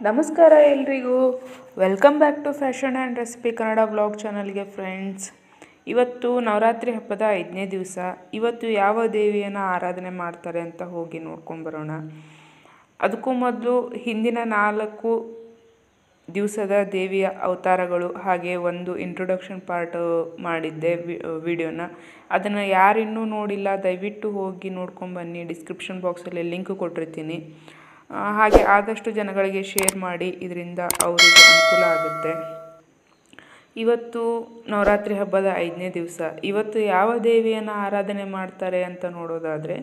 ನಮಸ್ಕಾರ ಎಲ್ರಿಗೂ. Welcome back to fashion and recipe Kannada vlog ಚಾನಲ್ಗೆ ಫ್ರೆಂಡ್ಸ್. ಇವತ್ತು ನವರಾತ್ರಿ ಹಬ್ಬದ 5ನೇ ದಿವಸ. ಇವತ್ತು ಯಾವ ದೇವಿಯನ್ನು ಆರಾಧನೆ ಮಾಡ್ತಾರೆ ಅಂತ ಹೋಗಿ ನೋಡ್ಕೊಂಡು ಬರೋಣ. ಅದಕ್ಕೂ ಮೊದಲು ಹಿಂದಿನ 4 ದಿವಸದ ದೇವಿಯ ಅವತಾರಗಳು ಹಾಗೆ ಒಂದು ಇಂಟ್ರೊಡಕ್ಷನ್ ಪಾರ್ಟ್ ಮಾಡಿದ್ದೆ ವಿಡಿಯೋನ. ಅದನ್ನು ಯಾರಿನ್ನೂ ನೋಡಿಲ್ಲ ದಯವಿಟ್ಟು ಹೋಗಿ ನೋಡ್ಕೊಂಬನ್ನಿ. ಡಿಸ್ಕ್ರಿಪ್ಷನ್ ಬಾಕ್ಸಲ್ಲಿ ಲಿಂಕ್ ಕೊಟ್ಟಿರ್ತೀನಿ. ಹಾಗೆ ಆದಷ್ಟು ಜನಗಳಿಗೆ ಶೇರ್ ಮಾಡಿ, ಇದರಿಂದ ಅವರಿಗೆ ಅನುಕೂಲ ಆಗುತ್ತೆ. ಇವತ್ತು ನವರಾತ್ರಿ ಹಬ್ಬದ 5ನೇ ದಿವಸ. ಇವತ್ತು ಯಾವ ದೇವಿಯನ್ನು ಆರಾಧನೆ ಮಾಡ್ತಾರೆ ಅಂತ ನೋಡೋದಾದರೆ,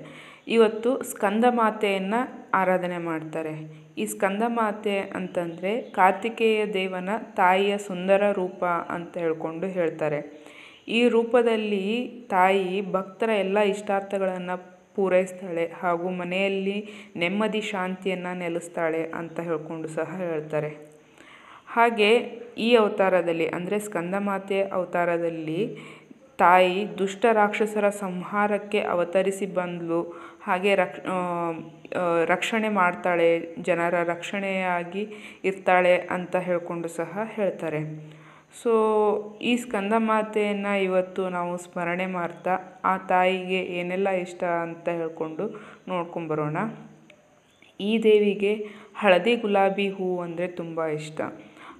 ಇವತ್ತು ಸ್ಕಂದ ಮಾತೆಯನ್ನು ಆರಾಧನೆ ಮಾಡ್ತಾರೆ. ಈ ಸ್ಕಂದ ಮಾತೆ ಅಂತಂದರೆ ಕಾರ್ತಿಕೇಯ ದೇವನ ತಾಯಿಯ ಸುಂದರ ರೂಪ ಅಂತ ಹೇಳ್ತಾರೆ. ಈ ರೂಪದಲ್ಲಿ ತಾಯಿ ಭಕ್ತರ ಎಲ್ಲ ಇಷ್ಟಾರ್ಥಗಳನ್ನು ಪೂರೈಸ್ತಾಳೆ ಹಾಗೂ ಮನೆಯಲ್ಲಿ ನೆಮ್ಮದಿ ಶಾಂತಿಯನ್ನು ನೆಲೆಸ್ತಾಳೆ ಅಂತ ಹೇಳ್ಕೊಂಡು ಸಹ ಹೇಳ್ತಾರೆ. ಹಾಗೆ ಈ ಅವತಾರದಲ್ಲಿ ಅಂದರೆ ಸ್ಕಂದಮಾತೆಯ ಅವತಾರದಲ್ಲಿ ತಾಯಿ ದುಷ್ಟ ರಾಕ್ಷಸರ ಸಂಹಾರಕ್ಕೆ ಅವತರಿಸಿ ಬಂದಳು. ಹಾಗೆ ರಕ್ಷಣೆ ಮಾಡ್ತಾಳೆ, ಜನರ ರಕ್ಷಣೆಯಾಗಿ ಇರ್ತಾಳೆ ಅಂತ ಹೇಳ್ಕೊಂಡು ಸಹ ಹೇಳ್ತಾರೆ. ಸೊ ಈ ಸ್ಕಂದಮಾತೆಯನ್ನು ಇವತ್ತು ನಾವು ಸ್ಮರಣೆ ಮಾಡ್ತಾ ಆ ತಾಯಿಗೆ ಏನೆಲ್ಲ ಇಷ್ಟ ಅಂತ ಹೇಳ್ಕೊಂಡು ನೋಡ್ಕೊಂಬರೋಣ. ಈ ದೇವಿಗೆ ಹಳದಿ ಗುಲಾಬಿ ಹೂವು ಅಂದರೆ ತುಂಬ ಇಷ್ಟ.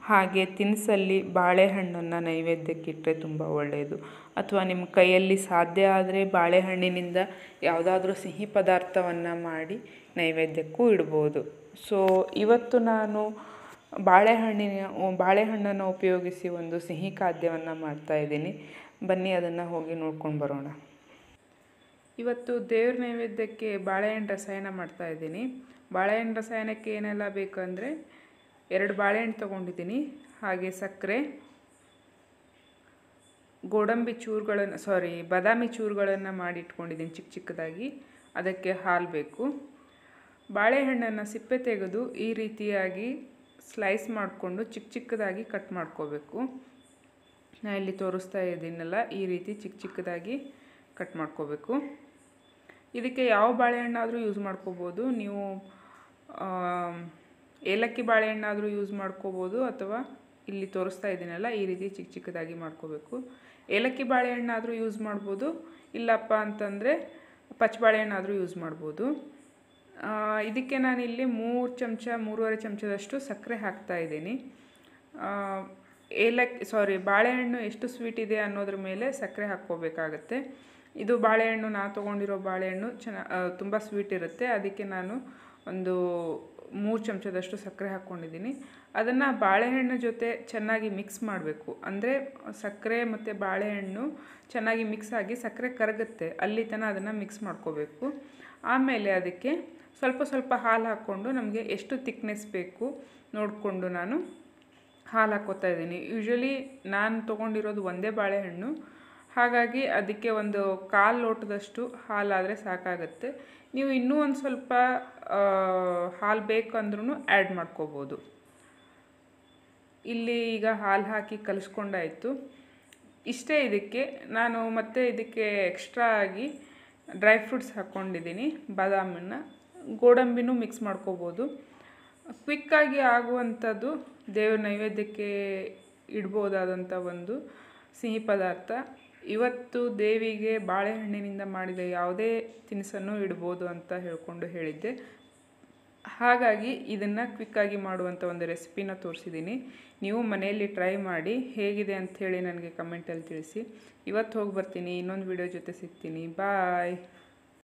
ಹಾಗೆ ತಿನಿಸಲ್ಲಿ ಬಾಳೆಹಣ್ಣನ್ನು ನೈವೇದ್ಯಕ್ಕಿಟ್ಟರೆ ತುಂಬ ಒಳ್ಳೆಯದು. ಅಥವಾ ನಿಮ್ಮ ಕೈಯಲ್ಲಿ ಸಾಧ್ಯ ಆದರೆ ಬಾಳೆಹಣ್ಣಿನಿಂದ ಯಾವುದಾದ್ರೂ ಸಿಹಿ ಪದಾರ್ಥವನ್ನು ಮಾಡಿ ನೈವೇದ್ಯಕ್ಕೂ ಇಡ್ಬೋದು. ಸೊ ಇವತ್ತು ನಾನು ಬಾಳೆಹಣ್ಣನ್ನು ಉಪಯೋಗಿಸಿ ಒಂದು ಸಿಹಿ ಖಾದ್ಯವನ್ನು ಮಾಡ್ತಾಯಿದ್ದೀನಿ. ಬನ್ನಿ ಅದನ್ನು ಹೋಗಿ ನೋಡ್ಕೊಂಡು ಬರೋಣ. ಇವತ್ತು ದೇವ್ರ ನೈವೇದ್ಯಕ್ಕೆ ಬಾಳೆಹಣ್ಣು ರಸಾಯನ ಮಾಡ್ತಾಯಿದ್ದೀನಿ. ಬಾಳೆಹಣ್ಣು ರಸಾಯನಕ್ಕೆ ಏನೆಲ್ಲ ಬೇಕಂದರೆ 2 ಬಾಳೆಹಣ್ಣು ತೊಗೊಂಡಿದ್ದೀನಿ, ಹಾಗೆ ಸಕ್ಕರೆ, ಬಾದಾಮಿ ಚೂರುಗಳನ್ನು ಮಾಡಿ ಇಟ್ಕೊಂಡಿದ್ದೀನಿ ಚಿಕ್ಕ ಚಿಕ್ಕದಾಗಿ. ಅದಕ್ಕೆ ಹಾಲು ಬೇಕು. ಬಾಳೆಹಣ್ಣನ್ನು ಸಿಪ್ಪೆ ತೆಗೆದು ಈ ರೀತಿಯಾಗಿ ಸ್ಲೈಸ್ ಮಾಡಿಕೊಂಡು ಚಿಕ್ಕ ಚಿಕ್ಕದಾಗಿ ಕಟ್ ಮಾಡ್ಕೋಬೇಕು. ನಾನು ಇಲ್ಲಿ ತೋರಿಸ್ತಾ ಇದ್ದೀನಲ್ಲ, ಈ ರೀತಿ ಚಿಕ್ಕ ಚಿಕ್ಕದಾಗಿ ಕಟ್ ಮಾಡ್ಕೋಬೇಕು. ಇದಕ್ಕೆ ಯಾವ ಬಾಳೆಹಣ್ಣಾದರೂ ಯೂಸ್ ಮಾಡ್ಕೋಬೋದು. ನೀವು ಏಲಕ್ಕಿ ಬಾಳೆಹಣ್ಣಾದರೂ ಯೂಸ್ ಮಾಡ್ಕೋಬೋದು, ಅಥವಾ ಇಲ್ಲಿ ತೋರಿಸ್ತಾ ಇದ್ದೀನಲ್ಲ ಈ ರೀತಿ ಚಿಕ್ಕ ಚಿಕ್ಕದಾಗಿ ಮಾಡ್ಕೋಬೇಕು. ಏಲಕ್ಕಿ ಬಾಳೆಹಣ್ಣಾದರೂ ಯೂಸ್ ಮಾಡ್ಬೋದು, ಇಲ್ಲಪ್ಪ ಅಂತಂದರೆ ಪಚ್ಚ ಬಾಳೆಹಣ್ಣಾದರೂ ಯೂಸ್ ಮಾಡ್ಬೋದು. ಇದಕ್ಕೆ ನಾನಿಲ್ಲಿ 3.5 ಚಮಚದಷ್ಟು ಸಕ್ಕರೆ ಹಾಕ್ತಾಯಿದ್ದೀನಿ. ಬಾಳೆಹಣ್ಣು ಎಷ್ಟು ಸ್ವೀಟ್ ಇದೆ ಅನ್ನೋದ್ರ ಮೇಲೆ ಸಕ್ಕರೆ ಹಾಕ್ಕೋಬೇಕಾಗತ್ತೆ. ಇದು ಬಾಳೆಹಣ್ಣು ನಾನು ತೊಗೊಂಡಿರೋ ಬಾಳೆಹಣ್ಣು ತುಂಬ ಸ್ವೀಟ್ ಇರುತ್ತೆ. ಅದಕ್ಕೆ ನಾನು ಒಂದು 3 ಚಮಚದಷ್ಟು ಸಕ್ಕರೆ ಹಾಕ್ಕೊಂಡಿದ್ದೀನಿ. ಅದನ್ನು ಬಾಳೆಹಣ್ಣು ಜೊತೆ ಚೆನ್ನಾಗಿ ಮಿಕ್ಸ್ ಮಾಡಬೇಕು. ಅಂದರೆ ಸಕ್ಕರೆ ಮತ್ತು ಬಾಳೆಹಣ್ಣು ಚೆನ್ನಾಗಿ ಮಿಕ್ಸ್ ಆಗಿ ಸಕ್ಕರೆ ಕರಗುತ್ತೆ, ಅಲ್ಲಿ ತನಕ ಅದನ್ನು ಮಿಕ್ಸ್ ಮಾಡ್ಕೋಬೇಕು. ಆಮೇಲೆ ಅದಕ್ಕೆ ಸ್ವಲ್ಪ ಹಾಲು ಹಾಕ್ಕೊಂಡು ನಮಗೆ ಎಷ್ಟು ತಿಕ್ನೆಸ್ ಬೇಕು ನೋಡಿಕೊಂಡು ನಾನು ಹಾಲು ಹಾಕ್ಕೋತಾ ಇದ್ದೀನಿ. ಯೂಶ್ವಲಿ ನಾನು ತೊಗೊಂಡಿರೋದು ಒಂದೇ ಬಾಳೆಹಣ್ಣು, ಹಾಗಾಗಿ ಅದಕ್ಕೆ ಒಂದು 1/4 ಲೋಟದಷ್ಟು ಹಾಲಾದರೆ ಸಾಕಾಗುತ್ತೆ. ನೀವು ಇನ್ನೂ ಒಂದು ಸ್ವಲ್ಪ ಹಾಲು ಬೇಕಂದ್ರೂ ಆ್ಯಡ್ ಮಾಡ್ಕೋಬೋದು. ಇಲ್ಲಿ ಈಗ ಹಾಲು ಹಾಕಿ ಕಲಿಸ್ಕೊಂಡಾಯಿತು. ಇಷ್ಟೇ. ನಾನು ಮತ್ತೆ ಇದಕ್ಕೆ ಎಕ್ಸ್ಟ್ರಾ ಆಗಿ ಡ್ರೈ ಫ್ರೂಟ್ಸ್ ಹಾಕ್ಕೊಂಡಿದ್ದೀನಿ. ಬಾದಾಮನ್ನು, ಗೋಡಂಬಿನೂ ಮಿಕ್ಸ್ ಮಾಡ್ಕೋಬೋದು. ಕ್ವಿಕ್ಕಾಗಿ ಆಗುವಂಥದ್ದು, ದೇವ್ರ ನೈವೇದ್ಯಕ್ಕೆ ಇಡ್ಬೋದಾದಂಥ ಒಂದು ಸಿಹಿ ಪದಾರ್ಥ. ಇವತ್ತು ದೇವಿಗೆ ಬಾಳೆಹಣ್ಣಿನಿಂದ ಮಾಡಿದ ಯಾವುದೇ ತಿನಿಸನ್ನು ಇಡ್ಬೋದು ಅಂತ ಹೇಳಿದ್ದೆ. ಹಾಗಾಗಿ ಇದನ್ನು ಕ್ವಿಕ್ಕಾಗಿ ಮಾಡುವಂಥ ಒಂದು ರೆಸಿಪಿನ ತೋರಿಸಿದ್ದೀನಿ. ನೀವು ಮನೆಯಲ್ಲಿ ಟ್ರೈ ಮಾಡಿ, ಹೇಗಿದೆ ಅಂಥೇಳಿ ನನಗೆ ಕಮೆಂಟಲ್ಲಿ ತಿಳಿಸಿ. ಇವತ್ತು ಹೋಗಿ ಬರ್ತೀನಿ, ಇನ್ನೊಂದು ವಿಡಿಯೋ ಜೊತೆ ಸಿಗ್ತೀನಿ. ಬಾಯ್.